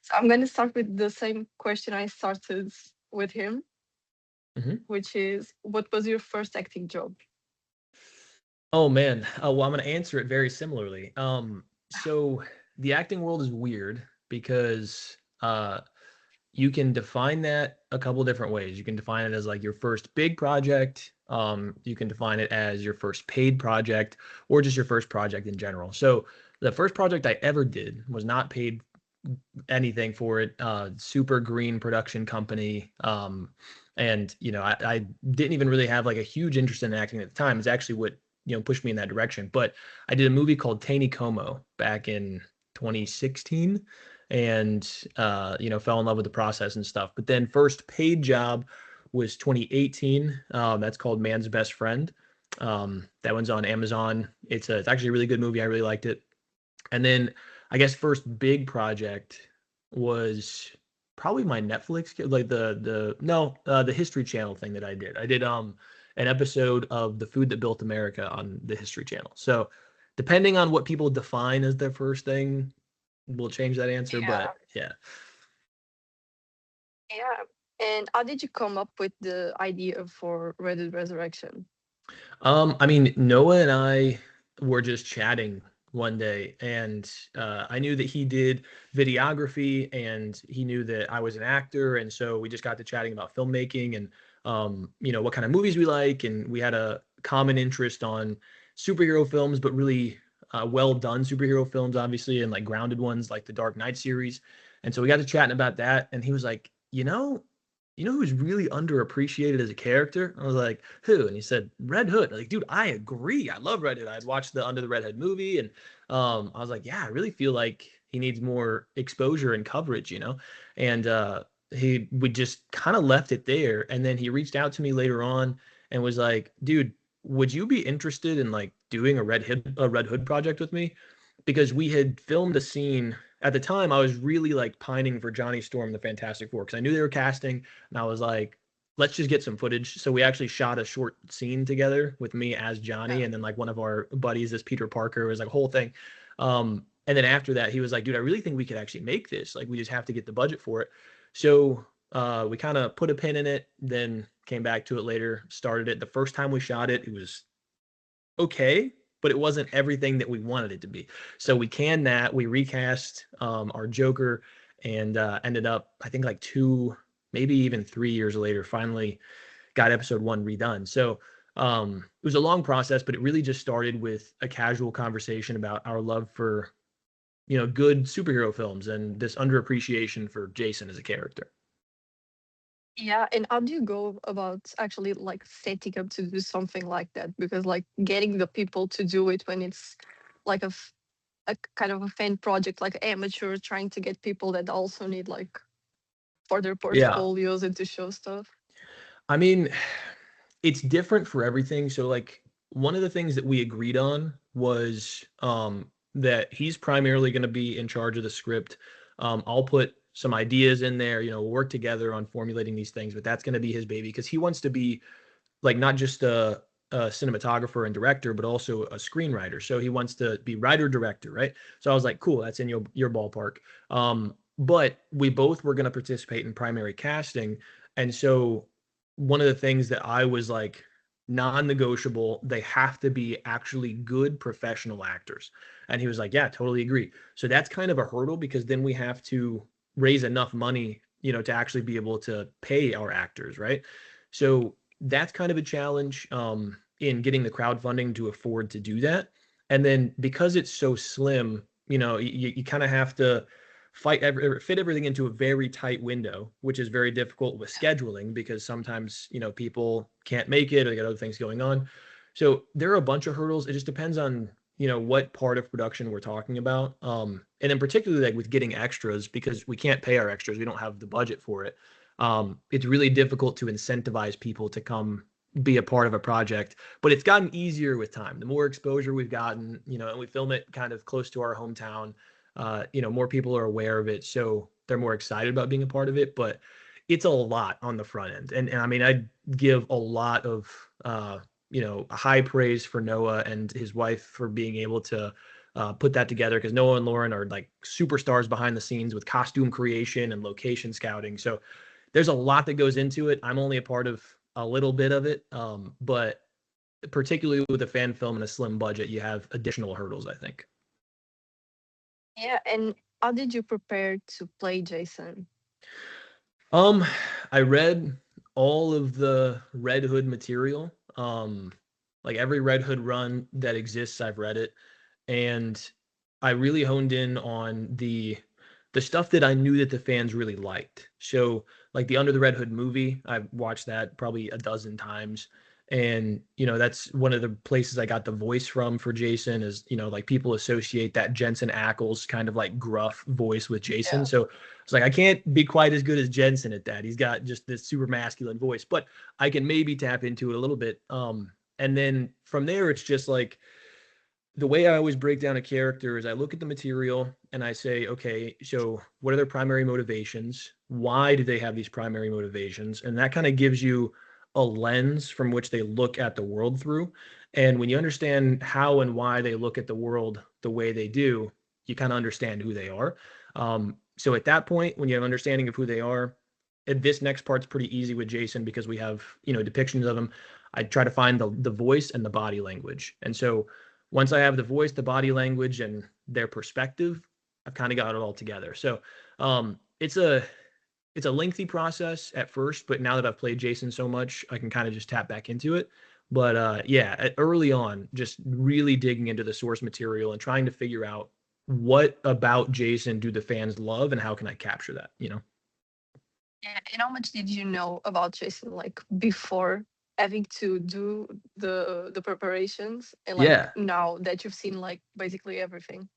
So I'm going to start with the same question I started with him, Hmm. which is, what was your first acting job? Oh man. Well, I'm going to answer it very similarly. So the acting world is weird because you can define that a couple different ways. You can define it as like your first big project. You can define it as your first paid project, or just your first project in general. So the first project I ever did was not paid anything for it. Super green production company. And I didn't even really have like a huge interest in acting at the time. It's actually what pushed me in that direction. But I did a movie called Taney Como back in 2016, and fell in love with the process and stuff. But then first paid job was 2018. That's called Man's Best Friend. That one's on Amazon. It's actually a really good movie. I really liked it. And then I guess first big project was probably my Netflix, like the History Channel thing that I did. I did an episode of The Food That Built America on the History Channel. So depending on what people define as their first thing, we'll change that answer. Yeah. But yeah. Yeah. And how did you come up with the idea for Reddit Resurrection? I mean, Noah and I were just chatting one day, and I knew that he did videography, and he knew that I was an actor, and so we just got to chatting about filmmaking and what kind of movies we like, and we had a common interest on superhero films, but really well done superhero films, obviously, and like grounded ones like the Dark Knight series. And so we got to chatting about that, and he was like, who's really underappreciated as a character? I was like, who? And he said, Red Hood. Like, dude, I agree. I love Red Hood. I'd watched the Under the Red Hood movie, and I was like, yeah, I really feel like he needs more exposure and coverage. And we just kind of left it there. And then he reached out to me later on and was like, dude, would you be interested in like doing a Red Hood project with me? Because we had filmed a scene at the time. I was really like pining for Johnny Storm, the Fantastic Four, because I knew they were casting, and I was like, let's just get some footage. So we actually shot a short scene together with me as Johnny, Yeah. and then like one of our buddies, this Peter Parker, was like a whole thing. And then after that, he was like, dude, I really think we could actually make this. Like, we just have to get the budget for it. So we kind of put a pin in it, then came back to it later, started it. The first time we shot it, it was okay, but it wasn't everything that we wanted it to be. So we canned that. We recast our Joker, and ended up, I think, like 2, maybe even 3 years later, finally got episode one redone. So it was a long process, but it really just started with a casual conversation about our love for good superhero films and this underappreciation for Jason as a character. Yeah, and how do you go about actually like setting up to do something like that? Because like getting the people to do it when it's like a kind of a fan project, like amateur, trying to get people that also need like for their Yeah. portfolios and to show stuff. I mean, it's different for everything. So like one of the things that we agreed on was that he's primarily going to be in charge of the script. I'll put some ideas in there, we'll work together on formulating these things, but that's going to be his baby because he wants to be like not just a cinematographer and director, but also a screenwriter. So he wants to be writer director, right? So I was like, cool, that's in your ballpark. But we both were going to participate in primary casting, and so one of the things that I was like non-negotiable, they have to be actually good professional actors. And he was like, yeah, totally agree. So that's kind of a hurdle because then we have to raise enough money, to actually be able to pay our actors, right? So that's kind of a challenge in getting the crowdfunding to afford to do that. And then because it's so slim, you kind of have to fit everything into a very tight window, which is very difficult with scheduling because sometimes people can't make it or they got other things going on. So there are a bunch of hurdles. It just depends on what part of production we're talking about, and then particularly like with getting extras because we can't pay our extras. We don't have the budget for it. It's really difficult to incentivize people to come be a part of a project, but it's gotten easier with time. The more exposure we've gotten, and we film it kind of close to our hometown, more people are aware of it, so they're more excited about being a part of it. But it's a lot on the front end, and I mean, I give a lot of high praise for Noah and his wife for being able to put that together because Noah and Lauren are like superstars behind the scenes with costume creation and location scouting. So there's a lot that goes into it. I'm only a part of a little bit of it, but particularly with a fan film and a slim budget, you have additional hurdles, I think. Yeah, and how did you prepare to play Jason? Um, I read all of the Red Hood material. Like every Red Hood run that exists, I've read it, and I really honed in on the stuff that I knew that the fans really liked. So, like the Under the Red Hood movie, I've watched that probably a dozen times. And, that's one of the places I got the voice from for Jason is, like people associate that Jensen Ackles kind of like gruff voice with Jason. Yeah. So it's like, I can't be quite as good as Jensen at that. He's got just this super masculine voice, but I can maybe tap into it a little bit. And then from there, it's just like, the way I always break down a character is I look at the material and I say, okay, so what are their primary motivations? Why do they have these primary motivations? And that kind of gives you a lens from which they look at the world through. And when you understand how and why they look at the world the way they do, you kind of understand who they are. So at that point, when you have understanding of who they are, and this next part's pretty easy with Jason because we have, depictions of him. I try to find the voice and the body language. And so once I have the voice, the body language, and their perspective, I've kind of got it all together. So it's a lengthy process at first, but now that I've played Jason so much, I can kind of just tap back into it. But yeah, early on, just really digging into the source material and trying to figure out what about Jason do the fans love and how can I capture that? Yeah, and how much did you know about Jason like before having to do the preparations and like Yeah, now that you've seen like basically everything?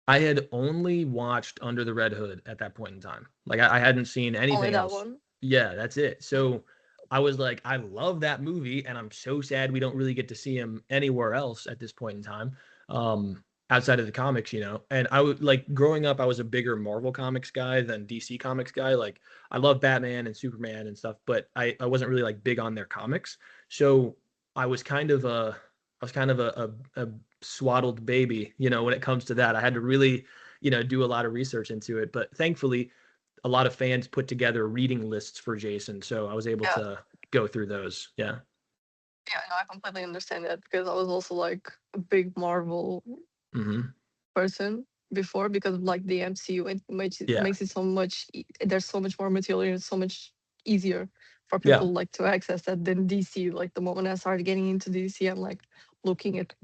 I had only watched Under the Red Hood at that point in time. Like I hadn't seen Only anything that else. one? Yeah, that's it. So I was like, I love that movie, and I'm so sad we don't really get to see him anywhere else at this point in time, outside of the comics. And I would like growing up, I was a bigger Marvel Comics guy than DC Comics guy. Like I love Batman and Superman and stuff, but I wasn't really like big on their comics. So I was kind of a I was kind of a swaddled baby, when it comes to that. I had to really, do a lot of research into it. But thankfully, a lot of fans put together reading lists for Jason. So I was able Yeah. to go through those. Yeah. Yeah, no, I completely understand that because I was also like a big Marvel Hmm. person before because of like the MCU and Yeah. makes it so much there's so much more material and it's so much easier for Yeah. people like to access that than DC. Like the moment I started getting into DC, I'm like looking at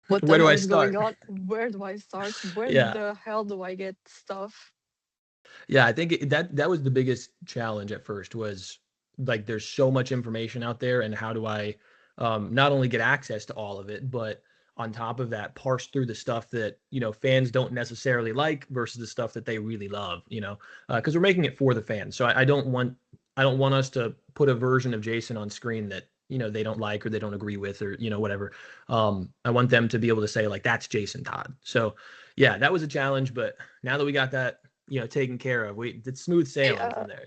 what the Where do hell I is going start? on? Where do I start? Where Yeah. the hell do I get stuff? Yeah, I think that was the biggest challenge at first was like there's so much information out there and how do I not only get access to all of it, but on top of that parse through the stuff that, fans don't necessarily like versus the stuff that they really love, because we're making it for the fans. So I don't want us to put a version of Jason on screen that, they don't like or they don't agree with or, whatever. I want them to be able to say like that's Jason Todd. So yeah, that was a challenge, but now that we got that taken care of. It's smooth sailing Yeah, from there.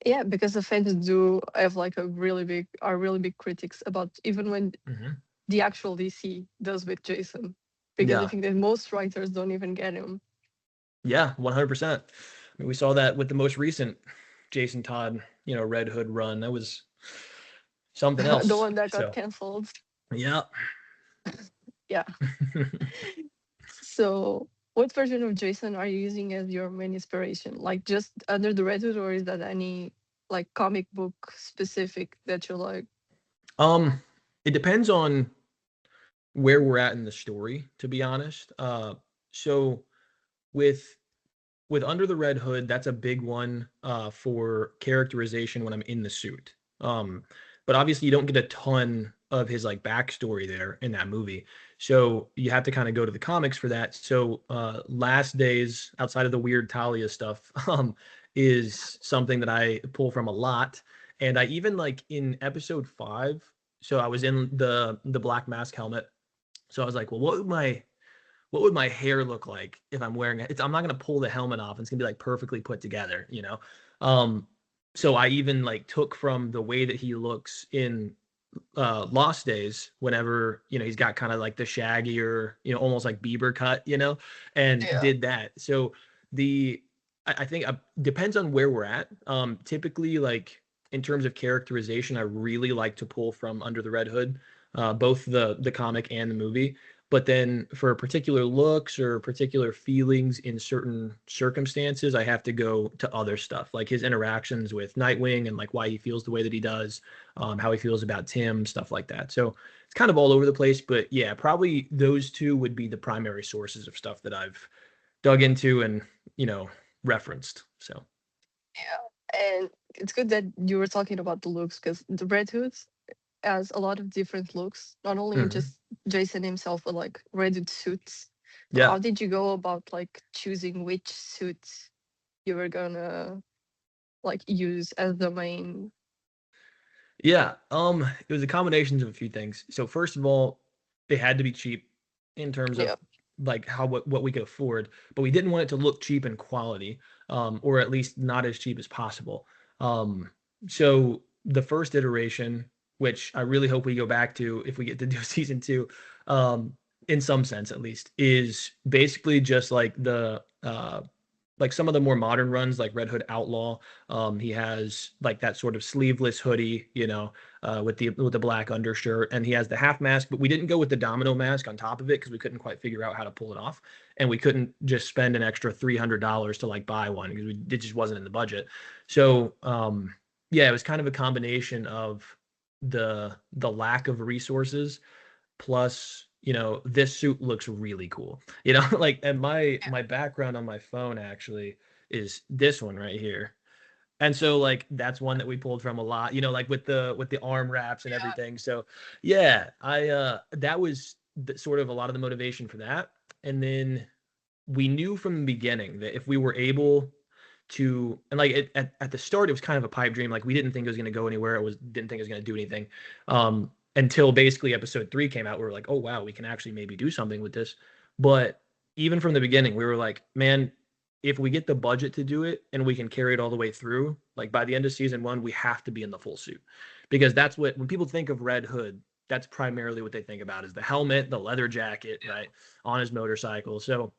yeah, because the fans do have like are really big critics about even when Hmm. the actual DC does with Jason, because I Yeah. think that most writers don't even get him. Yeah. 100%. I mean, we saw that with the most recent Jason Todd, Red Hood run. That was something The else. one that got So, canceled. yeah. Yeah. So, what version of Jason are you using as your main inspiration? Like just Under the Red Hood, or is that any like comic book specific that you like? um, it depends on where we're at in the story, to be honest. So with Under the Red Hood, that's a big one for characterization when I'm in the suit. But obviously, you don't get a ton of his like backstory there in that movie, so you have to kind of go to the comics for that. So, Last Days, outside of the weird Talia stuff, is something that I pull from a lot, and I even like in episode 5. So I was in the Black Mask helmet. So I was like, well, what would my hair look like if I'm wearing it? I'm not gonna pull the helmet off. It's gonna be like perfectly put together. Um, so I even like took from the way that he looks in Lost Days, whenever, he's got kind of like the shaggier, almost like Bieber cut, and Yeah. did that. So the I think depends on where we're at. Typically, like in terms of characterization, I really like to pull from Under the Red Hood, both the comic and the movie. But then for particular looks or particular feelings in certain circumstances, I have to go to other stuff, like his interactions with Nightwing and like why he feels the way that he does, how he feels about Tim, stuff like that. So it's kind of all over the place. But yeah, probably those two would be the primary sources of stuff that I've dug into and, referenced. So, Yeah. And it's good that you were talking about the looks because the Red Hoods has a lot of different looks, not only in mhm. just Jason himself, but like Red Hood suits. So Yeah. how did you go about like choosing which suit you were gonna like use as the main? Yeah, it was a combination of a few things. So first of all, they had to be cheap in terms Yeah. of like how what we could afford, but we didn't want it to look cheap in quality, or at least not as cheap as possible. Um, so the first iteration, which I really hope we go back to if we get to do season two, in some sense at least, is basically just like some of the more modern runs like Red Hood Outlaw. He has like that sort of sleeveless hoodie, with the black undershirt, and he has the half mask. But we didn't go with the domino mask on top of it because we couldn't quite figure out how to pull it off, and we couldn't just spend an extra $300 to like buy one because it just wasn't in the budget. So yeah, it was kind of a combination of the lack of resources plus, this suit looks really cool, like, and my background on my phone actually is this one right here. And so like that's one that we pulled from a lot, like with the arm wraps and Yeah. everything. So yeah, I that was sort of a lot of the motivation for that. And then we knew from the beginning that if we were able to, and like at the start it was kind of a pipe dream, like we didn't think it was going to go anywhere, it was didn't think it was going to do anything, until basically episode 3 came out. We were like, oh wow, we can actually maybe do something with this. But even from the beginning we were like, man, if we get the budget to do it and we can carry it all the way through, like by the end of season 1 we have to be in the full suit, because that's what, when people think of Red Hood, that's primarily what they think about, is the helmet, the leather jacket, right, on his motorcycle. So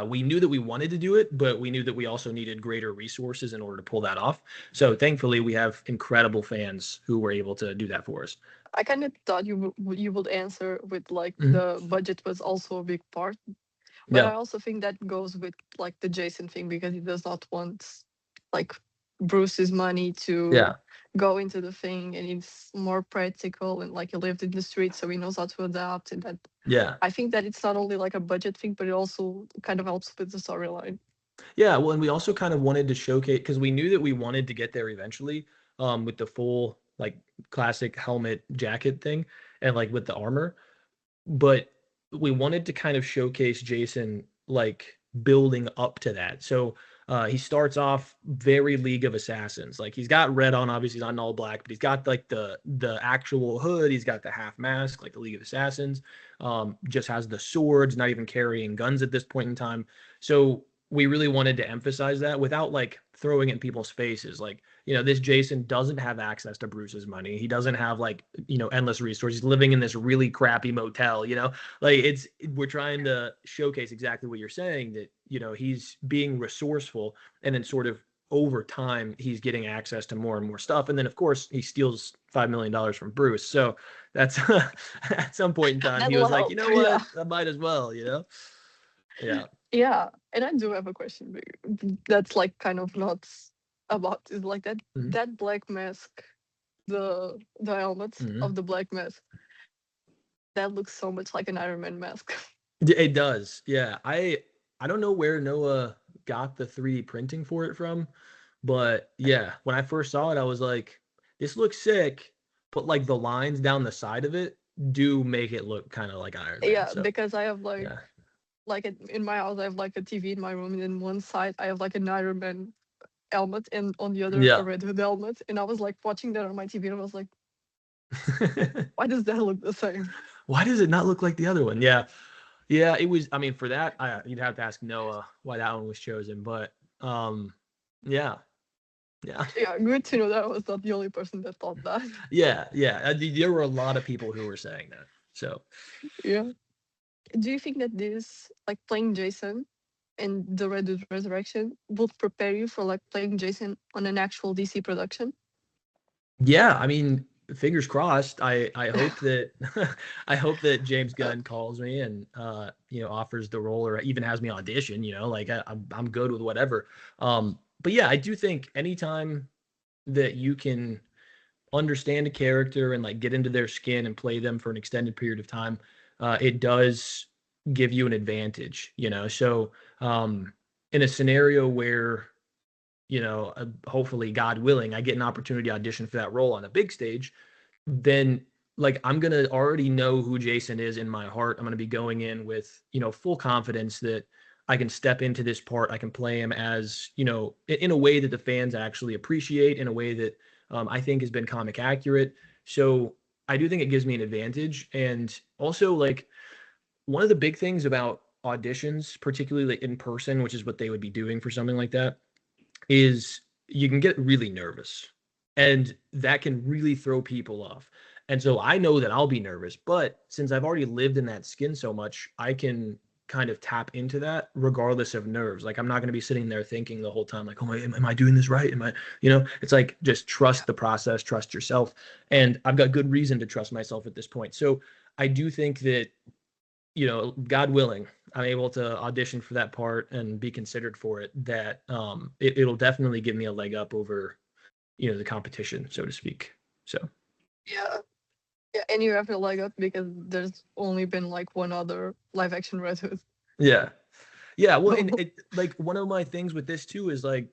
we knew that we wanted to do it, but we knew that we also needed greater resources in order to pull that off. So thankfully, we have incredible fans who were able to do that for us. I kind of thought you would answer with like Mhm. the budget was also a big part, but Yeah, I also think that goes with like the Jason thing because he does not want like Bruce's money to yeah, go into the thing, and it's more practical, and like he lived in the streets, so he knows how to adapt. And that yeah, I think that it's not only like a budget thing, but it also kind of helps with the storyline. yeah. Well, and we also kind of wanted to showcase, because we knew that we wanted to get there eventually, with the full like classic helmet jacket thing and like with the armor. But we wanted to kind of showcase Jason like building up to that. So he starts off very League of Assassins. Like he's got red on, obviously he's not in all black, but he's got like the actual hood. He's got the half mask, like the League of Assassins. Just has the swords, not even carrying guns at this point in time. So we really wanted to emphasize that without like throwing it in people's faces. Like, this Jason doesn't have access to Bruce's money. He doesn't have like, endless resources. He's living in this really crappy motel, like we're trying to showcase exactly what you're saying, that, he's being resourceful, and then sort of over time he's getting access to more and more stuff. And then of course he steals $5 million from Bruce. So that's at some point in time That he will was like, you help. know Yeah. what, I might as well, yeah. Yeah. And I do have a question that's like kind of not about is like Mhm. that black mask, the helmet Mhm. of the black mask, that looks so much like an Iron Man mask. It does. Yeah. I don't know where Noah got the 3D printing for it from, but yeah, when I first saw it, I was like, this looks sick, but like the lines down the side of it do make it look kind of like Iron Man. Yeah, So because I have yeah. in my house I have like a TV in my room, and in one side I have like an Iron Man helmet, and on the other a Yeah. Red Hood helmet. And I was like watching that on my TV, and I was like, why does that look the same? Why does it not look like the other one? Yeah. Yeah, it was, I mean, for that, you'd have to ask Noah why that one was chosen, but yeah. Yeah. Yeah, good to know that I was not the only person that thought that. Yeah, yeah. There were a lot of people who were saying that. So Yeah. Do you think that this, like playing Jason and the Red Dead Resurrection, will prepare you for like playing Jason on an actual DC production? yeah, I mean, fingers crossed. I hope that I hope that James Gunn calls me and offers the role or even has me audition. Like I'm good with whatever. But yeah, I do think anytime that you can understand a character and like get into their skin and play them for an extended period of time, it does give you an advantage. So in a scenario where hopefully, God willing, I get an opportunity to audition for that role on a big stage, then like I'm gonna already know who Jason is in my heart. I'm gonna be going in with full confidence that I can step into this part. I can play him as in a way that the fans actually appreciate, in a way that I think has been comic accurate. So I do think it gives me an advantage, and also like one of the big things about auditions, particularly in person, which is what they would be doing for something like that, is you can get really nervous and that can really throw people off. And so I know that I'll be nervous, but since I've already lived in that skin so much, I can kind of tap into that regardless of nerves. Like I'm not going to be sitting there thinking the whole time like, oh, am I doing this right? It's like just trust the process, trust yourself. And I've got good reason to trust myself at this point. So I do think that God willing, I'm able to audition for that part and be considered for it, that it'll definitely give me a leg up over, the competition, so to speak. So Yeah. Yeah, and you have to leg up because there's only been like one other live action Red Hood. yeah. Yeah. Well, and So it like one of my things with this too is like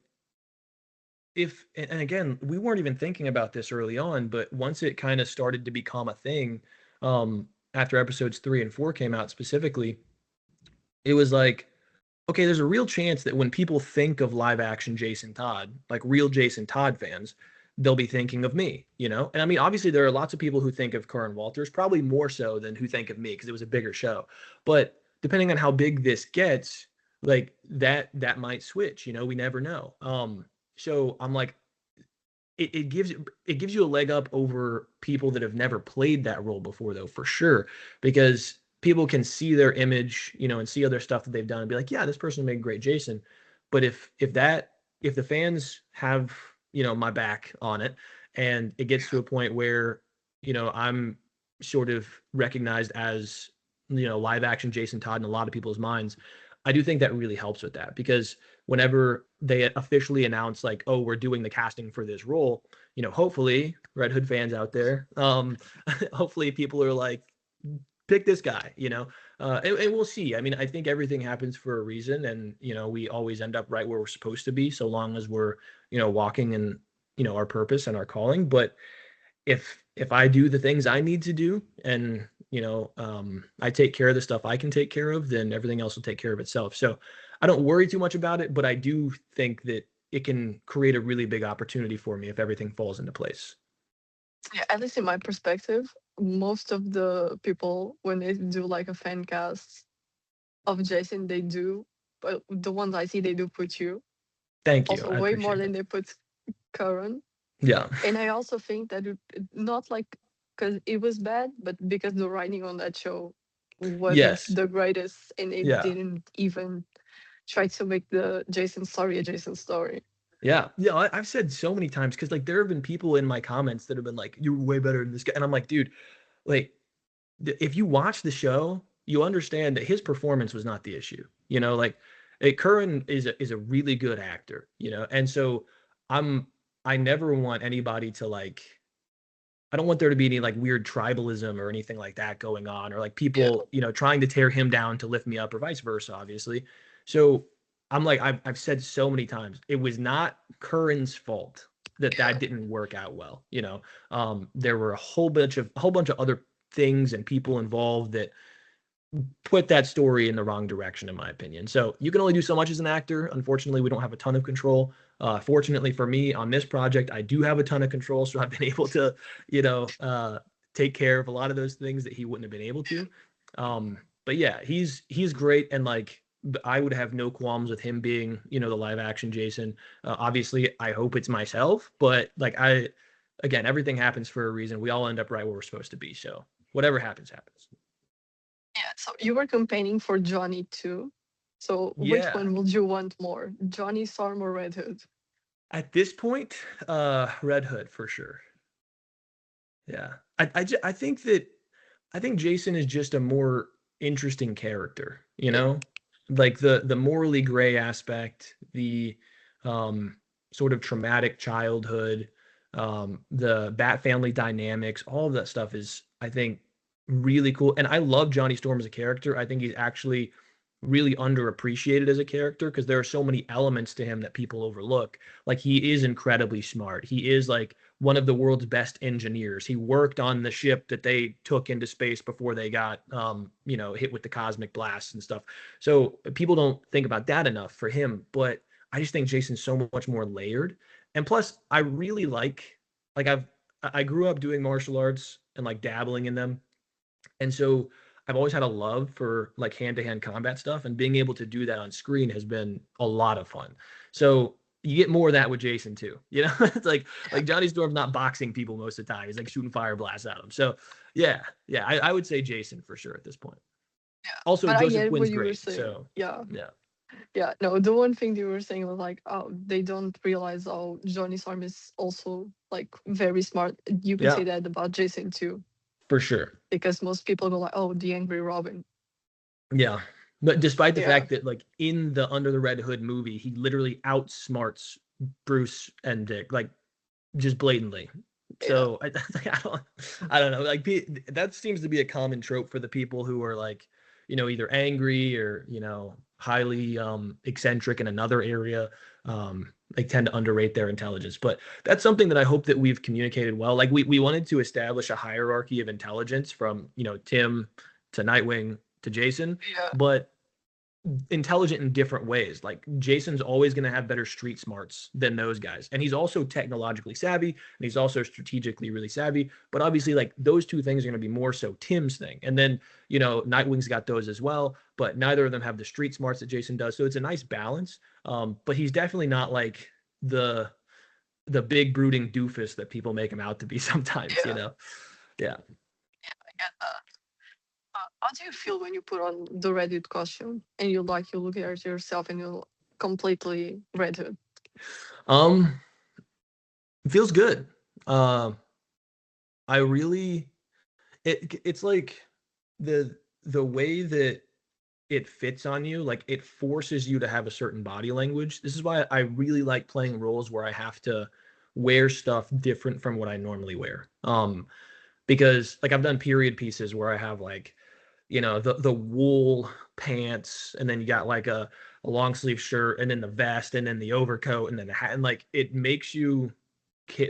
if and again, we weren't even thinking about this early on, but once it kind of started to become a thing, after episodes 3 and 4 came out specifically, it was like, okay, there's a real chance that when people think of live action Jason Todd, like real Jason Todd fans, they'll be thinking of me. And I mean, obviously, there are lots of people who think of Curran Walters, probably more so than who think of me because it was a bigger show. But depending on how big this gets, like that might switch. We never know. So I'm like, it gives you a leg up over people that have never played that role before, though, for sure, because people can see their image, and see other stuff that they've done and be like, yeah, this person made great Jason. But if the fans have my back on it, and it gets to a point where I'm sort of recognized as live action Jason Todd in a lot of people's minds, I do think that really helps with that because whenever they officially announce like, oh, we're doing the casting for this role, hopefully Red Hood fans out there, hopefully people are like, pick this guy, and we'll see. I mean, I think everything happens for a reason, and we always end up right where we're supposed to be, so long as we're walking in our purpose and our calling. But if I do the things I need to do and I take care of the stuff I can take care of, then everything else will take care of itself. So I don't worry too much about it, but I do think that it can create a really big opportunity for me if everything falls into place. yeah, at least in my perspective, most of the people when they do like a fan cast of Jason, they do, but the ones I see, they do put you Thank you. also I way more appreciate than that. they put Curran. Yeah. And I also think that not like because it was bad, but because the writing on that show wasn't Yes. the greatest, and it Yeah. didn't even try to make the Jason story a Jason story. Yeah. Yeah. I've said so many times because like there have been people in my comments that have been like, you're way better than this guy. And I'm like, dude, like if you watch the show, you understand that his performance was not the issue. Like Curran is a really good actor. And so I'm I never want anybody to like. I don't want there to be any like weird tribalism or anything like that going on, or like Yeah, people trying to tear him down to lift me up, or vice versa, obviously. So I'm like I've said so many times, it was not Curran's fault that yeah, that didn't work out well. There were a whole bunch of other things and people involved that put that story in the wrong direction, in my opinion. So you can only do so much as an actor. Unfortunately, we don't have a ton of control. Fortunately for me on this project, I do have a ton of control, so I've been able to, you know, uh, take care of a lot of those things that he wouldn't have been able to. But yeah, he's great, and like I would have no qualms with him being, the live action Jason. Obviously, I hope it's myself, but like again, everything happens for a reason. We all end up right where we're supposed to be. So whatever happens, happens. Yeah. So you were campaigning for Johnny too. So which Yeah. one would you want more, Johnny Storm or Red Hood? At this point, Red Hood for sure. Yeah. I think Jason is just a more interesting character, Yeah. like the morally gray aspect, the um sort of traumatic childhood, the Bat family dynamics, all of that stuff is, I think, really cool. And I love Johnny Storm as a character. I think he's actually really underappreciated as a character because there are so many elements to him that people overlook. Like, he is incredibly smart. He is like one of the world's best engineers. He worked on the ship that they took into space before they got, hit with the cosmic blasts and stuff. So people don't think about that enough for him. But I just think Jason's so much more layered. And plus, I really like I grew up doing martial arts and like dabbling in them, and so I've always had a love for like hand-to-hand combat stuff, and being able to do that on screen has been a lot of fun. So you get more of that with Jason too. It's like Johnny Storm's not boxing people most of the time. He's like shooting fire blasts at them. So yeah, I would say Jason for sure at this point. Yeah. Also, But I Joseph get what Quinn's you were great. saying. So Yeah. yeah, Yeah. No, the one thing you were saying was like, oh, they don't realize, oh, Johnny Storm is also like very smart. You could yeah, say that about Jason too, for sure. because most people go like, oh, the angry Robin. Yeah. But despite the Yeah. fact that, like, in the Under the Red Hood movie, he literally outsmarts Bruce and Dick, like, just blatantly. Yeah. So I don't know. Like, that seems to be a common trope for the people who are like, either angry or, highly eccentric in another area. They tend to underrate their intelligence. But that's something that I hope that we've communicated well. Like, we wanted to establish a hierarchy of intelligence from, Tim to Nightwing to Jason, Yeah. but intelligent in different ways. Like, Jason's always going to have better street smarts than those guys. And he's also technologically savvy, and he's also strategically really savvy. But obviously, like, those two things are going to be more so Tim's thing. And then, Nightwing's got those as well, but neither of them have the street smarts that Jason does. So it's a nice balance. But he's definitely not like the big brooding doofus that people make him out to be sometimes. Yeah. Yeah. I get that. How do you feel when you put on the Red Hood costume and you look at yourself and you're completely Red Hood? Um, it feels good. Um, I really it's like the way that it fits on you, like, it forces you to have a certain body language. This is why I really like playing roles where I have to wear stuff different from what I normally wear. Because like I've done period pieces where I have like, the wool pants, and then you got like a long sleeve shirt, and then the vest, and then the overcoat, and then the hat, and like it makes you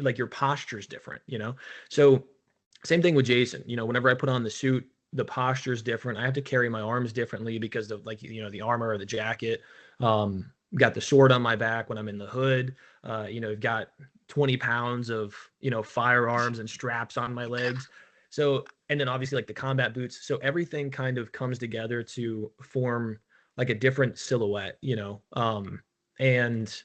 like your posture is different. So same thing with Jason. Whenever I put on the suit, the posture is different. I have to carry my arms differently because of, like, the armor or the jacket. Got the sword on my back when I'm in the hood. You've got 20 pounds of, firearms and straps on my legs. So, and then obviously like the combat boots. So everything kind of comes together to form like a different silhouette. And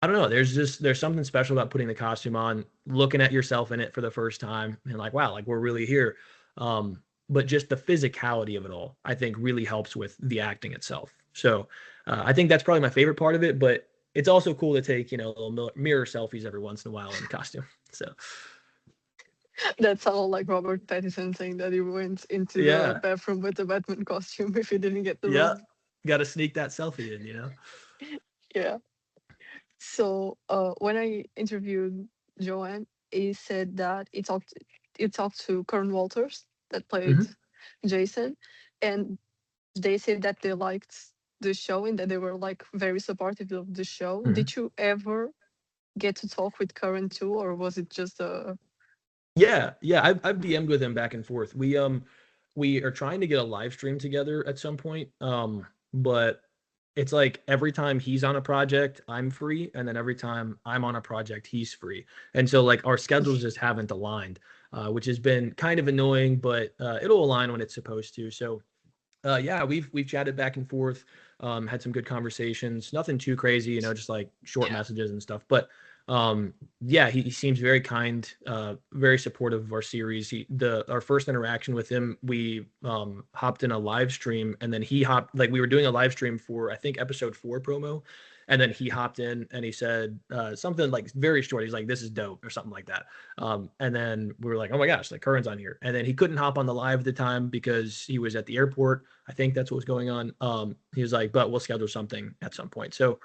I don't know. There's something special about putting the costume on, looking at yourself in it for the first time, and like, wow, like we're really here. But just the physicality of it all, I think, really helps with the acting itself. So I think that's probably my favorite part of it. But it's also cool to take, little mirror selfies every once in a while in the costume. So That's all like Robert Pattinson saying that he went into the yeah, bathroom with the Batman costume if he didn't get the yeah, role. got to sneak that selfie in. Yeah. So when I interviewed Joanne, he said that he talked to Kern Walters that played Hmm. Jason, and they said that they liked the show and that they were like very supportive of the show. Hmm. Did you ever get to talk with Karen too, or was it just a Yeah. I've DM'd with him back and forth. We are trying to get a live stream together at some point. But it's like every time he's on a project, I'm free, and then every time I'm on a project, he's free. And so like our schedules just haven't aligned, which has been kind of annoying, but it'll align when it's supposed to. So Yeah, we've chatted back and forth, had some good conversations. Nothing too crazy, just like short Yeah. messages and stuff. But um, yeah, he seems very kind, very supportive of our series. Our first interaction with him, we hopped in a live stream, and then he hopped like we were doing a live stream for I think episode 4 promo, and then he hopped in and he said something like very short. He's like, "This is dope" or something like that. And then we were like, "Oh my gosh, like Curran's on here." And then he couldn't hop on the live at the time because he was at the airport. I think that's what was going on. He was like, "But we'll schedule something at some point." So,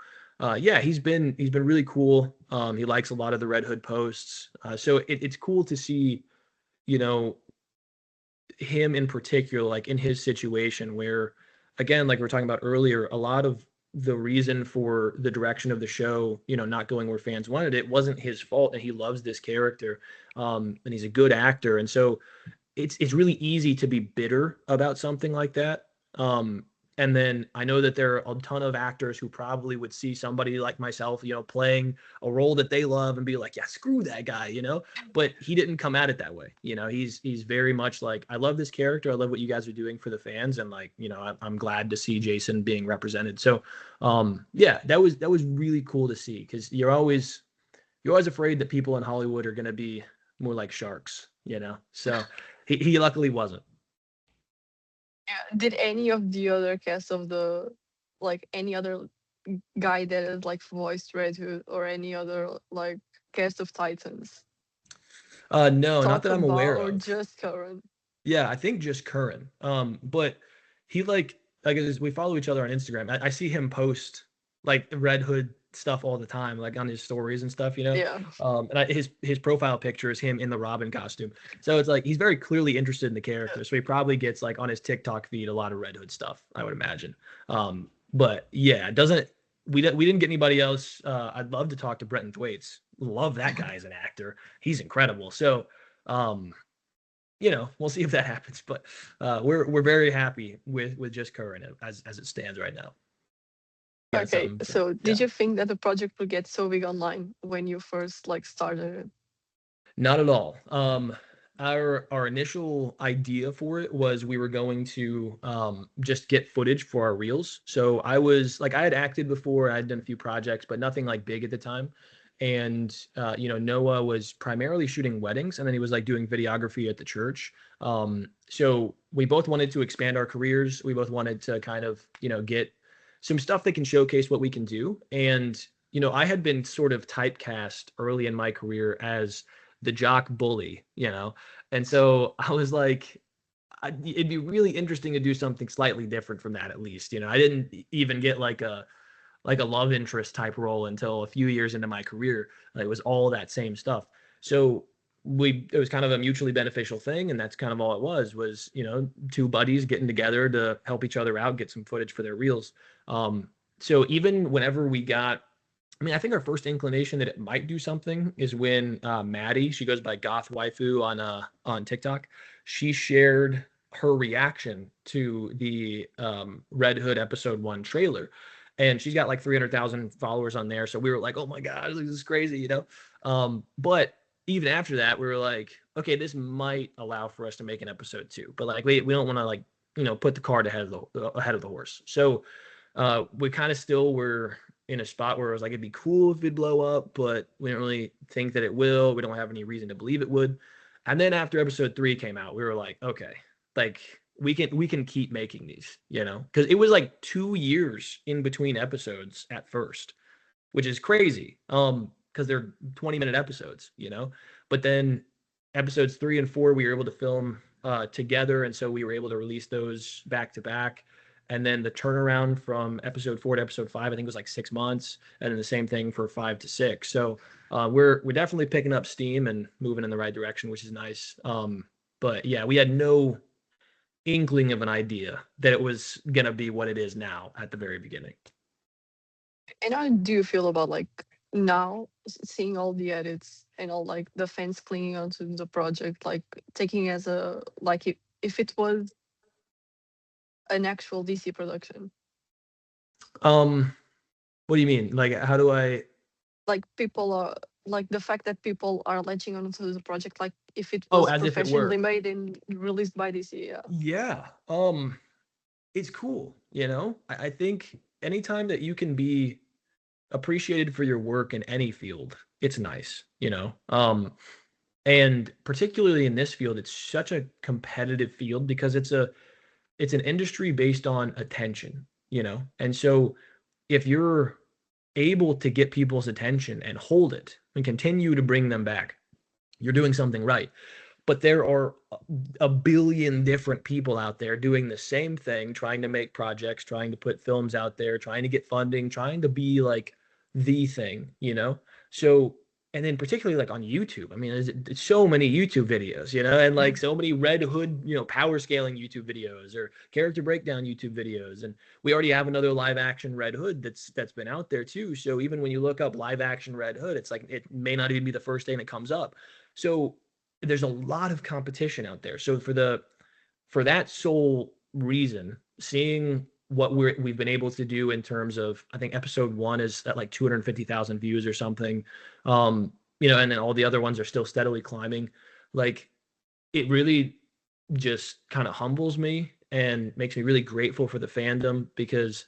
yeah, he's been really cool. He likes a lot of the Red Hood posts. So it's cool to see, you know, him in particular, like in his situation where, again, like we were talking about earlier, a lot of the reason for the direction of the show, not going where fans wanted it, wasn't his fault, and he loves this character, and he's a good actor, and so it's really easy to be bitter about something like that. Um, and then I know that there are a ton of actors who probably would see somebody like myself, playing a role that they love and be like, yeah, screw that guy. But he didn't come at it that way. He's very much like, I love this character. I love what you guys are doing for the fans, and like, I'm glad to see Jason being represented. So, yeah, that was really cool to see because you're always afraid that people in Hollywood are going to be more like sharks. So he luckily wasn't. Yeah. Did any of the other cast of the like any other guy that is like voiced Red Hood or any other like cast of Titans No, not talk that I'm about aware or of. just Curran? Yeah, I think just Curran. But he like as we follow each other on Instagram. I see him post like Red Hood stuff all the time, like on his stories and stuff. Yeah. And his profile picture is him in the Robin costume. So it's like he's very clearly interested in the character. So he probably gets like on his TikTok feed a lot of Red Hood stuff, I would imagine. But yeah, it doesn't we didn't get anybody else. I'd love to talk to Brenton Thwaites. Love that guy as an actor. He's incredible. So um we'll see if that happens. But we're very happy with just Current as it stands right now. Got Okay, something for so yeah. did you think that the project would get so big online when you first like started it? Not at all. Our initial idea for it was we were going to just get footage for our reels. So I had acted before, I had done a few projects, but nothing like big at the time. And Noah was primarily shooting weddings, and then he was like doing videography at the church. So we both wanted to expand our careers. We both wanted to kind of get some stuff that can showcase what we can do. And I had been sort of typecast early in my career as the jock bully. And so I was like, it'd be really interesting to do something slightly different from that, at least. I didn't even get like a love interest type role until a few years into my career. Like, it was all that same stuff. So it was kind of a mutually beneficial thing, and that's kind of all it was two buddies getting together to help each other out, get some footage for their reels. So even whenever we got I think our first inclination that it might do something is when Maddie, she goes by Goth Waifu on TikTok, she shared her reaction to the Red Hood episode 1 trailer, and she's got like 300,000 followers on there. So we were like, oh my god, this is crazy. But even after that, we were like, okay, this might allow for us to make an episode 2, but like we don't want to like put the cart ahead of the horse. So we kind of still were in a spot where it was like it'd be cool if it'd blow up, but we don't really think that it will. We don't have any reason to believe it would. And then after episode 3 came out, we were like, okay, like we can keep making these, because it was like 2 years in between episodes at first, which is crazy. Because they're 20-minute episodes. But then episodes 3 and 4 we were able to film together, and so we were able to release those back to back. And then the turnaround from episode 4 to episode 5, I think, was like 6 months, and then the same thing for 5 to 6. So we're definitely picking up steam and moving in the right direction, which is nice. But yeah, we had no inkling of an idea that it was gonna be what it is now at the very beginning. And how do you feel about like now seeing all the edits and all like the fans clinging onto the project, like taking as a like if it was an actual DC production? Um, what do you mean? Like, how do I? Like people are like the fact that people are latching onto the project like if it Oh, was as if it professionally were. made and released by DC. Yeah. Yeah. it's cool, you know? I think anytime that you can be appreciated for your work in any field, it's nice, you know? And particularly in this field, it's such a competitive field because it's an industry based on attention, you know? And so if you're able to get people's attention and hold it and continue to bring them back, you're doing something right. But there are a billion different people out there doing the same thing, trying to make projects, trying to put films out there, trying to get funding, trying to be like the thing, you know? So, and then particularly like on YouTube, I mean, there's so many YouTube videos, you know, and like so many Red Hood, you know, power scaling YouTube videos or character breakdown YouTube videos. And we already have another live action Red Hood that's been out there too. So even when you look up live action Red Hood, it's like it may not even be the first thing that comes up. So there's a lot of competition out there. So for that sole reason, seeing what we've been able to do in terms of, I think episode 1 is at like 250,000 views or something. You know, and then all the other ones are still steadily climbing. Like it really just kind of humbles me and makes me really grateful for the fandom, because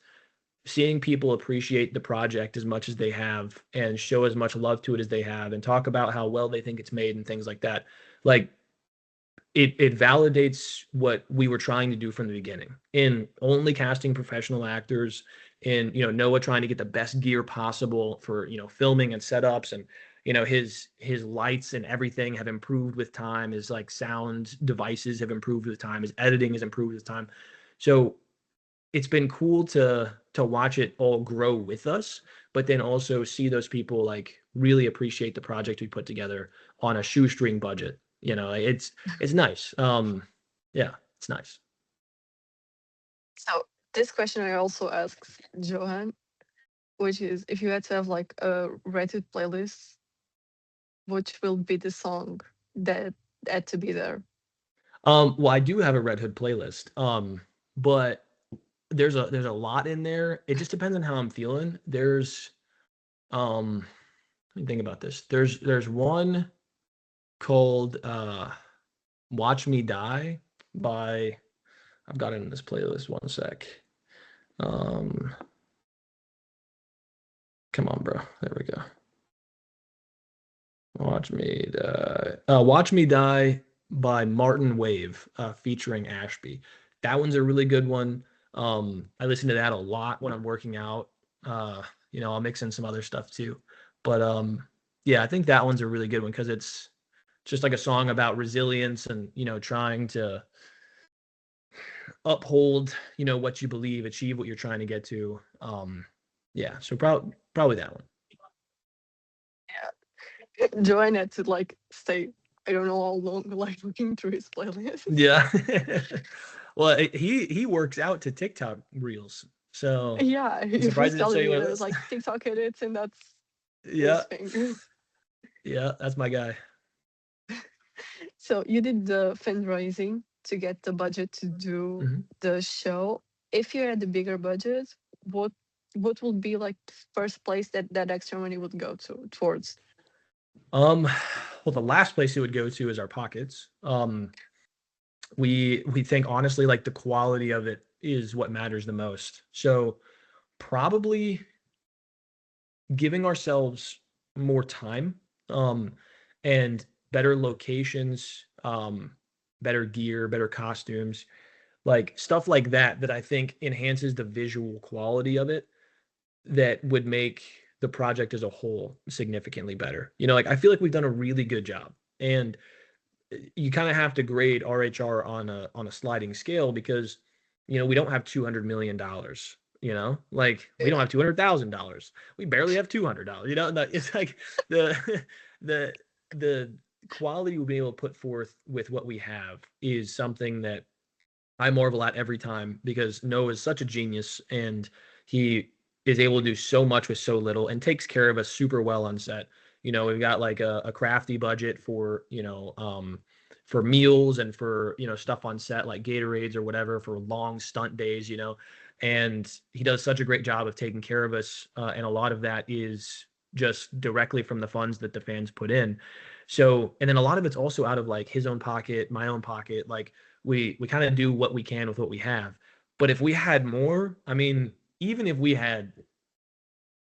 seeing people appreciate the project as much as they have and show as much love to it as they have and talk about how well they think it's made and things like that, like it validates what we were trying to do from the beginning in only casting professional actors, in, you know, Noah trying to get the best gear possible for, you know, filming and setups, and you know his lights and everything have improved with time, his like sound devices have improved with time, his editing has improved with time. So it's been cool to watch it all grow with us, but then also see those people like really appreciate the project we put together on a shoestring budget. You know, it's nice. Yeah, it's nice. So this question I also asked Johan, which is if you had to have like a rated playlist, which will be the song that had to be there? Well, I do have a Red Hood playlist. But there's a lot in there. It just depends on how I'm feeling. There's let me think about this. There's one called Watch Me Die by, I've got it in this playlist. One sec. Um, Come on, bro. There we go. Watch Me Die by Martin Wave, featuring Ashby. That one's a really good one. I listen to that a lot when I'm working out. You know, I'll mix in some other stuff too. But yeah, I think that one's a really good one because it's just like a song about resilience and, you know, trying to uphold, you know, what you believe, achieve what you're trying to get to. Yeah, so probably that one. Yeah. Johan had to like stay, I don't know how long, like looking through his playlist. Yeah. Well, he works out to TikTok reels, so Yeah, I'm he was surprised he didn't show telling you me one of there was those. like TikTok edits and that's his Yeah, thing. yeah, that's my guy. So you did the fundraising to get the budget to do Mhm. the show. If you had the bigger budget, what what would be like the first place that that extra money would go to towards? Um, well, the last place it would go to is our pockets. We think honestly like the quality of it is what matters the most. So probably giving ourselves more time, um, and better locations, better gear, better costumes, like stuff like that, that I think enhances the visual quality of it, that would make the project as a whole significantly better. You know, like I feel like we've done a really good job. And you kind of have to grade RHR on a sliding scale because, you know, we don't have $200 million. You know, like we don't have $200,000. We barely have $200. You know, it's like the the the quality we'll be able to put forth with what we have is something that I marvel at every time, because Noah is such a genius and he is able to do so much with so little and takes care of us super well on set. You know, we've got like a crafty budget for, you know, for meals and for, you know, stuff on set like Gatorades or whatever for long stunt days, you know, and he does such a great job of taking care of us. And a lot of that is just directly from the funds that the fans put in. So, and then a lot of it's also out of like his own pocket, my own pocket. Like we kind of do what we can with what we have. But if we had more, I mean, even if we had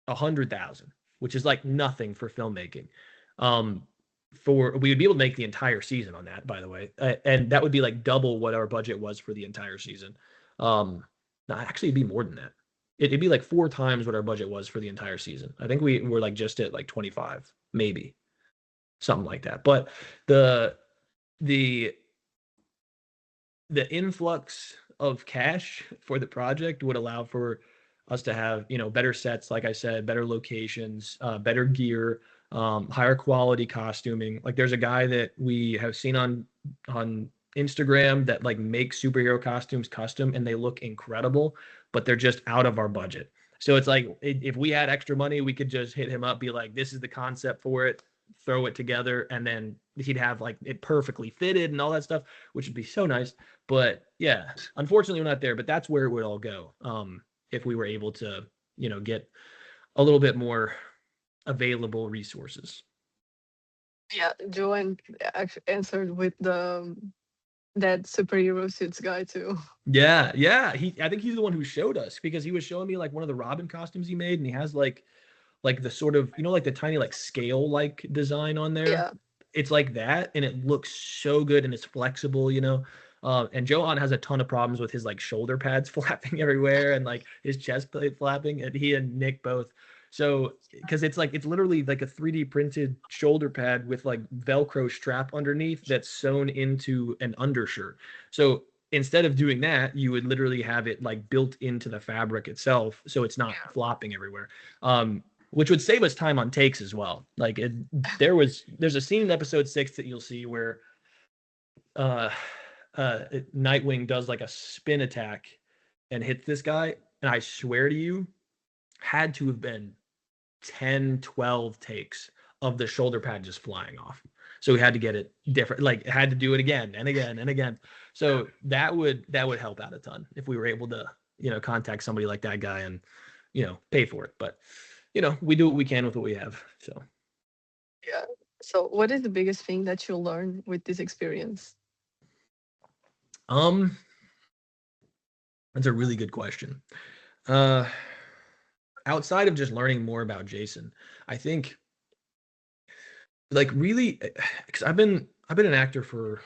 100,000, which is like nothing for filmmaking, um, for we would be able to make the entire season on that. By the way, and that would be like double what our budget was for the entire season. Um, no, actually, it'd be more than that. It'd be like 4 times what our budget was for the entire season. I think we were like just at like 25, maybe something like that. But the the the influx of cash for the project would allow for us to have, better sets, like I said, better locations, better gear, higher quality costuming. Like there's a guy that we have seen on Instagram that like makes superhero costumes custom and they look incredible, but they're just out of our budget. So it's like if we had extra money, we could just hit him up, be like, this is the concept for it, throw it together, and then he'd have like it perfectly fitted and all that stuff, which would be so nice. But yeah, unfortunately, we're not there. But that's where it would all go, if we were able to, get a little bit more available resources. Yeah, Joanne actually answered with the that superhero suits guy too. Yeah, yeah. I think he's the one who showed us because he was showing me like one of the Robin costumes he made, and he has like the sort of like the tiny like scale like design on there. Yeah, It's like that, and it looks so good and it's flexible. And Johan has a ton of problems with his like shoulder pads flapping everywhere and like his chest plate flapping, and he and Nick both. So because it's literally like a 3D printed shoulder pad with like Velcro strap underneath that's sewn into an undershirt. So instead of doing that, you would literally have it like built into the fabric itself, so it's not yeah, flopping everywhere. Which would save us time on takes as well. Like there's a scene in episode 6 that you'll see where uh Nightwing does like a spin attack and hits this guy, and I swear to you, had to have been 10, 12 takes of the shoulder pad just flying off. So we had to get it different, like had to do it again and again and again. So that would help out a ton if we were able to, contact somebody like that guy and, pay for it. But we do what we can with what we have. So yeah. So, what is the biggest thing that you learn with this experience? um that's a really good question. Uh Outside of just learning more about Jason, I think like really because I've been an actor for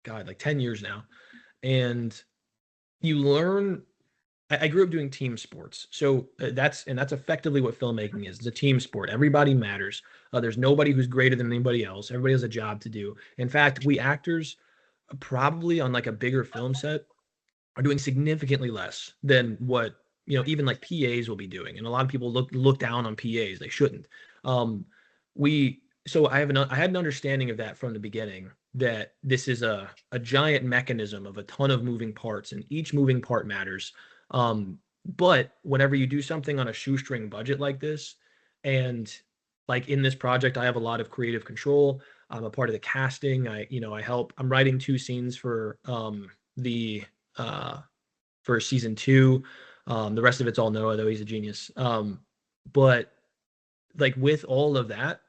God, like 10 years now. And you learn I grew up doing team sports. So that's effectively what filmmaking is. It's a team sport. Everybody matters. There's nobody who's greater than anybody else. Everybody has a job to do. In fact, we actors probably on like a bigger film set are doing significantly less than what even like PAs will be doing. And a lot of people look down on PAs. They shouldn't. We so I had an understanding of that from the beginning, that this is a giant mechanism of a ton of moving parts, and each moving part matters. But whenever you do something on a shoestring budget like this, and like in this project, I have a lot of creative control. I'm a part of the casting. I help. I'm writing 2 scenes the uh, for season 2. The rest of it's all Noah, though he's a genius. But like with all of that,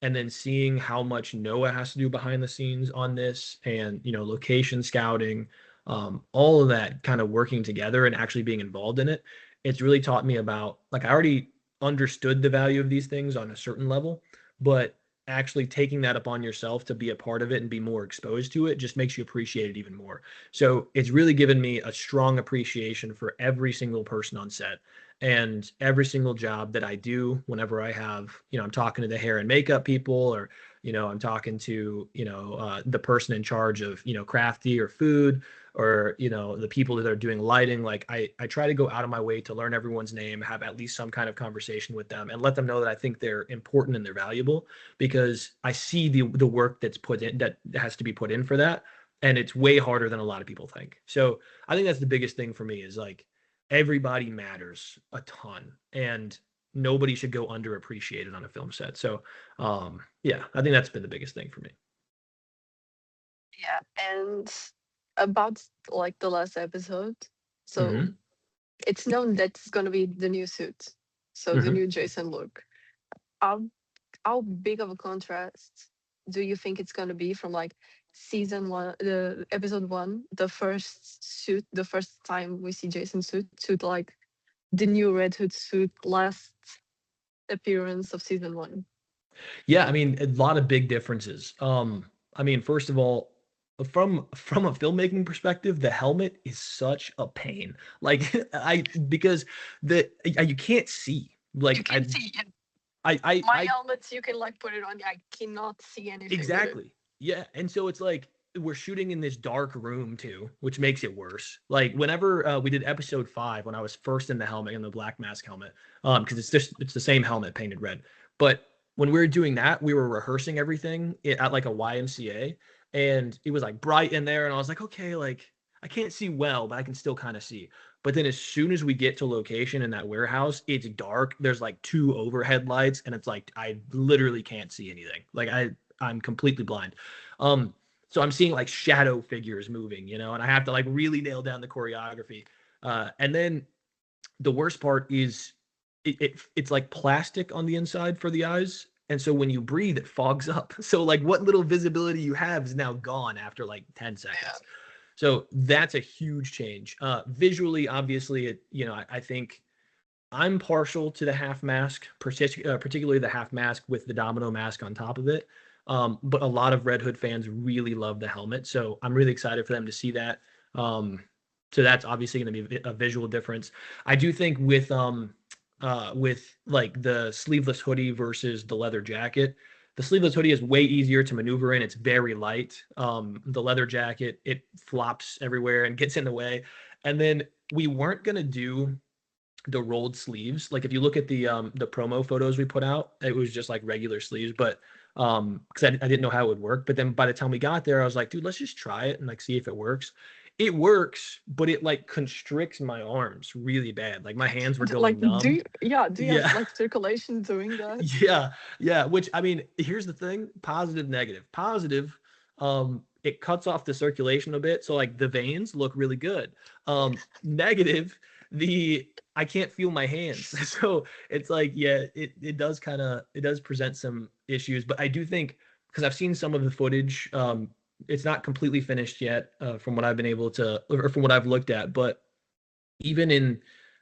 and then seeing how much Noah has to do behind the scenes on this, and location scouting, all of that kind of working together and actually being involved in it, it's really taught me about, like, I already understood the value of these things on a certain level, but actually taking that upon yourself to be a part of it and be more exposed to it just makes you appreciate it even more. So it's really given me a strong appreciation for every single person on set and every single job that I do. Whenever I have, I'm talking to the hair and makeup people, or I'm talking to the person in charge of crafty or food, or the people that are doing lighting. Like I try to go out of my way to learn everyone's name, have at least some kind of conversation with them, and let them know that I think they're important and they're valuable, because I see the work that's put in, that has to be put in for that, and it's way harder than a lot of people think. So I think that's the biggest thing for me, is like everybody matters a ton, and nobody should go underappreciated on a film set. So yeah, I think that's been the biggest thing for me. Yeah, and about like the last episode, so Hmm. it's known that it's gonna be the new suit, so the Hmm. new Jason look. How how big of a contrast do you think it's gonna be from like season one, the episode one, the first suit, the first time we see Jason's suit, like the new Red Hood suit, last appearance of season one. Yeah, I mean, a lot of big differences. I mean, first of all, from a filmmaking perspective, the helmet is such a pain. Like I because you can't see. You Like can see it. My I helmets, you can like put it on. I cannot see anything with it. exactly. Yeah, and so it's like we're shooting in this dark room too, which makes it worse. Like whenever we did episode 5, when I was first in the helmet, in the black mask helmet, because it's the same helmet painted red. But when we were doing that, we were rehearsing everything at like a YMCA, and it was like bright in there, and I was like, okay, like I can't see well, but I can still kind of see. But then as soon as we get to location in that warehouse, it's dark. There's like two overhead lights, and it's like I literally can't see anything. Like I'm completely blind. Um, so I'm seeing like shadow figures moving, and I have to like really nail down the choreography. And then the worst part is it's like plastic on the inside for the eyes. And so when you breathe, it fogs up. So like what little visibility you have is now gone after like 10 Yeah. seconds. So that's a huge change. Visually, obviously, I think I'm partial to the half mask, particularly the half mask with the domino mask on top of it. But a lot of Red Hood fans really love the helmet, so I'm really excited for them to see that. Um, so that's obviously going to be a visual difference. I do think with like the sleeveless hoodie versus the leather jacket, the sleeveless hoodie is way easier to maneuver in. It's very light. The leather jacket, it flops everywhere and gets in the way. And then we weren't going to do the rolled sleeves. Like if you look at the promo photos we put out, it was just like regular sleeves, but because I didn't know how it would work. But then by the time we got there, I was like, dude, let's just try it and like see if it works. It works, but it like constricts my arms really bad. Like my hands were Like, going numb. do you have Yeah. like circulation doing that? Yeah, yeah. Which I mean, here's the thing: positive, negative. Positive, it cuts off the circulation a bit, so like the veins look really good. Negative, the I can't feel my hands, so it's like yeah, it does present some issues, but I do think because I've seen some of the footage, it's not completely finished yet, from what I've been able to or from what I've looked at, but even in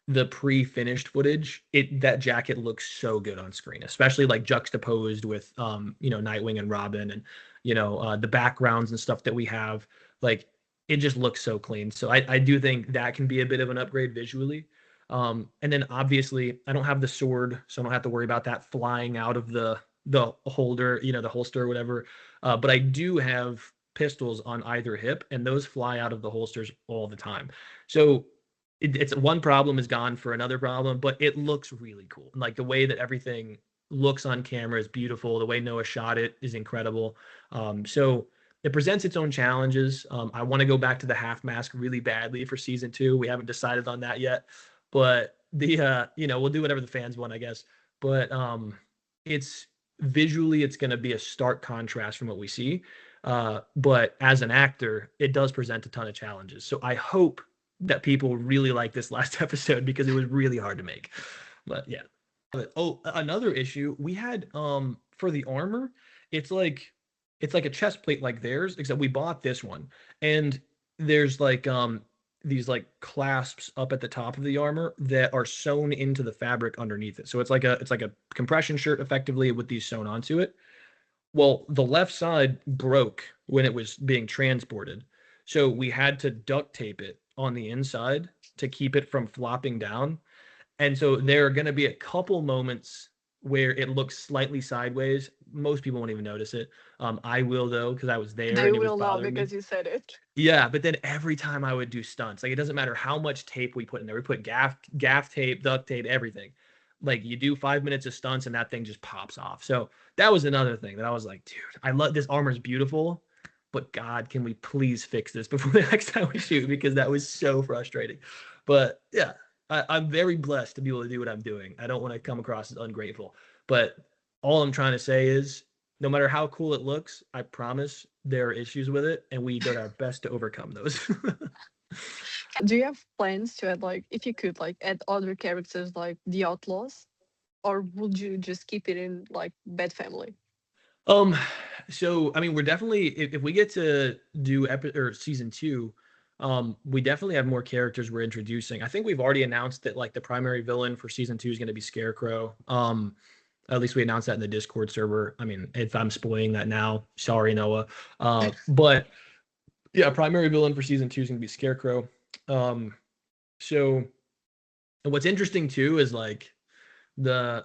the pre-finished footage, that jacket looks so good on screen, especially like juxtaposed with Nightwing and Robin and the backgrounds and stuff that we have. Like it just looks so clean. So I do think that can be a bit of an upgrade visually. And then obviously I don't have the sword, so I don't have to worry about that flying out of the holder, the holster or whatever. But I do have pistols on either hip, and those fly out of the holsters all the time. So it's one problem is gone for another problem, but it looks really cool. Like the way that everything looks on camera is beautiful. The way Noah shot it is incredible. So it presents its own challenges. I want to go back to the half mask really badly for season 2. We haven't decided on that yet, but we'll do whatever the fans want, I guess. But it's visually, it's going to be a stark contrast from what we see. But as an actor, it does present a ton of challenges. So I hope that people really like this last episode because it was really hard to make. But yeah. But, oh, another issue we had for the armor, it's like a chest plate like theirs, except we bought this one. And there's like these like clasps up at the top of the armor that are sewn into the fabric underneath it. So it's like a compression shirt effectively with these sewn onto it. Well, the left side broke when it was being transported. So we had to duct tape it on the inside to keep it from flopping down. And so there are going to be a couple moments where it looks slightly sideways. Most people won't even notice it. I will though, because I was there They and it was will now bothering me. because you said it. Yeah, but then every time I would do stunts, like it doesn't matter how much tape we put in there. We put gaff tape, duct tape, everything. Like you do 5 minutes of stunts and that thing just pops off. So that was another thing that I was like, dude, I love this armor's beautiful, but God, can we please fix this before the next time we shoot? Because that was so frustrating. But yeah, I'm very blessed to be able to do what I'm doing. I don't want to come across as ungrateful, but all I'm trying to say is no matter how cool it looks, I promise there are issues with it, and we did our best to overcome those. Do you have plans to add like, if you could like add other characters like the Outlaws, or would you just keep it in like Bad Family? Um, so I mean, we're definitely if we get to do season two, we definitely have more characters we're introducing. I think we've already announced that like the primary villain for season two is going to be Scarecrow. At least we announced that in the Discord server. I mean, if I'm spoiling that now, sorry, Noah. But yeah, primary villain for season two is going to be Scarecrow. Um, so and what's interesting too is like the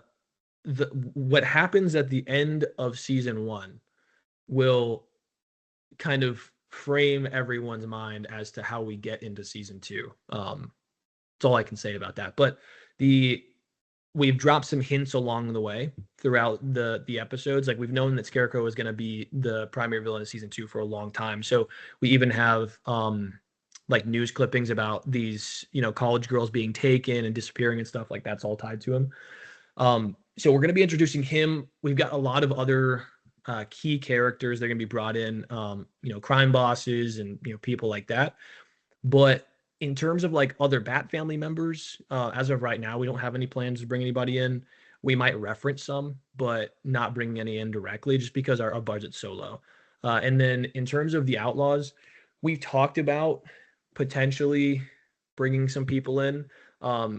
the what happens at the end of season one will kind of frame everyone's mind as to how we get into season two. That's all I can say about that. But the we've dropped some hints along the way throughout the episodes. Like we've known that Scarecrow is going to be the primary villain of season two for a long time. So we even have like news clippings about these college girls being taken and disappearing and stuff like that's all tied to him. So we're going to be introducing him. We've got a lot of other key characters that are going to be brought in, crime bosses and people like that. But in terms of like other Bat family members, as of right now, we don't have any plans to bring anybody in. We might reference some, but not bringing any in directly, just because our budget's so low. And then in terms of the Outlaws, we've talked about potentially bringing some people in.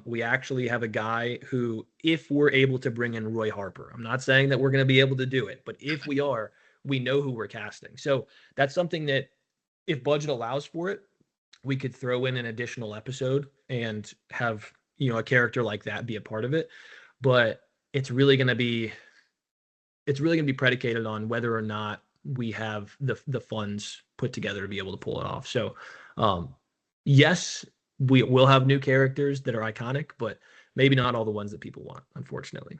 We actually have a guy who, if we're able to bring in Roy Harper, I'm not saying that we're going to be able to do it, but if we are, we know who we're casting. So that's something that, if budget allows for it, we could throw in an additional episode and have a character like that be a part of it. But it's really going to be predicated on whether or not we have the funds put together to be able to pull it off. So yes, we will have new characters that are iconic, but maybe not all the ones that people want, unfortunately.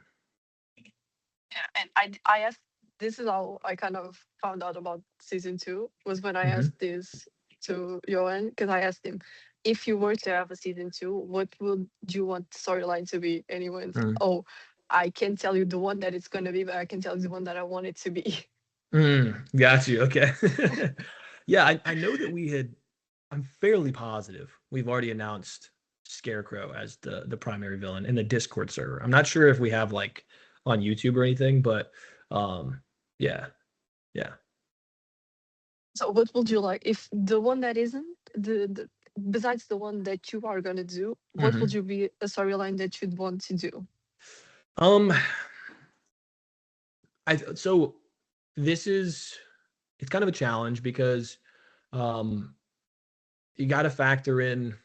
Yeah, and I asked. This is how I kind of found out about season two, was when I Mm-hmm. asked this to Johan, because I asked him, if you were to have a season two, what would you want storyline to be? And he went, Mm. "Oh, I can't tell you the one that it's gonna be, but I can tell you the one that I want it to be." Got you. Okay. Yeah, I know that I'm fairly positive we've already announced Scarecrow as the primary villain in the Discord server. I'm not sure if we have like on YouTube or anything, but um yeah, yeah. So what would you like if the one that isn't the besides the one that you are gonna do? What would Hmm. you be a storyline that you'd want to do? Um I so this is it's kind of a challenge because um you got to factor in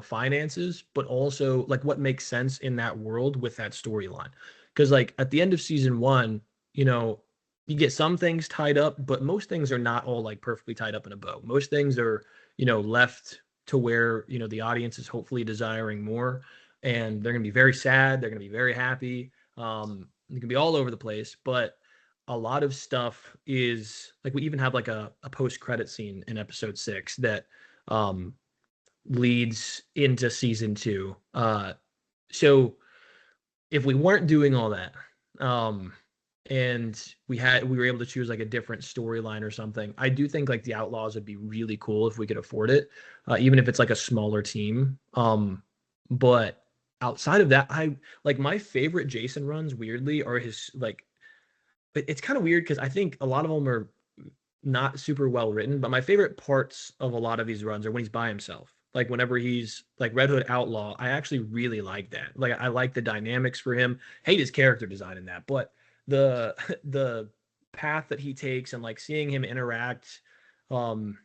finances, but also like what makes sense in that world with that storyline. Because like at the end of season one, you know, you get some things tied up, but most things are not all like perfectly tied up in a bow. Most things are, left to where, the audience is hopefully desiring more. And they're gonna be very sad, they're gonna be very happy. It can be all over the place, but a lot of stuff is like we even have like a post-credit scene in episode six that um leads into season two. So if we weren't doing all that, um, and we were able to choose like a different storyline or something, I do think like the Outlaws would be really cool if we could afford it, even if it's like a smaller team. But outside of that, I like my favorite Jason runs. Weirdly, are his like. It's kind of weird because I think a lot of them are not super well written, but my favorite parts of a lot of these runs are when he's by himself. Like whenever he's like Red Hood Outlaw, I actually really like that. Like I like the dynamics for him. Hate his character design in that, but the the path that he takes and like seeing him interact um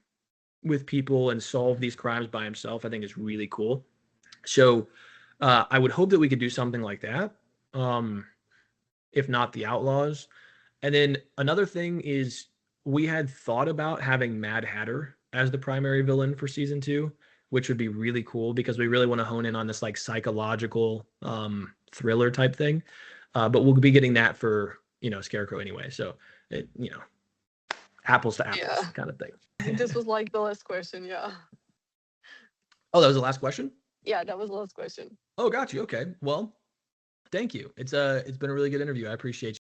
with people and solve these crimes by himself, I think is really cool. So I would hope that we could do something like that. Um, if not the Outlaws. And then another thing is we had thought about having Mad Hatter as the primary villain for season two, which would be really cool because we really want to hone in on this like psychological thriller type thing. But we'll be getting that for Scarecrow anyway. So it, apples to apples Yeah, kind of thing. this was like the last question. Yeah, Oh, that was the last question. yeah, that was the last question. Oh, got you. Okay. Well, thank you. It's been a really good interview. I appreciate you.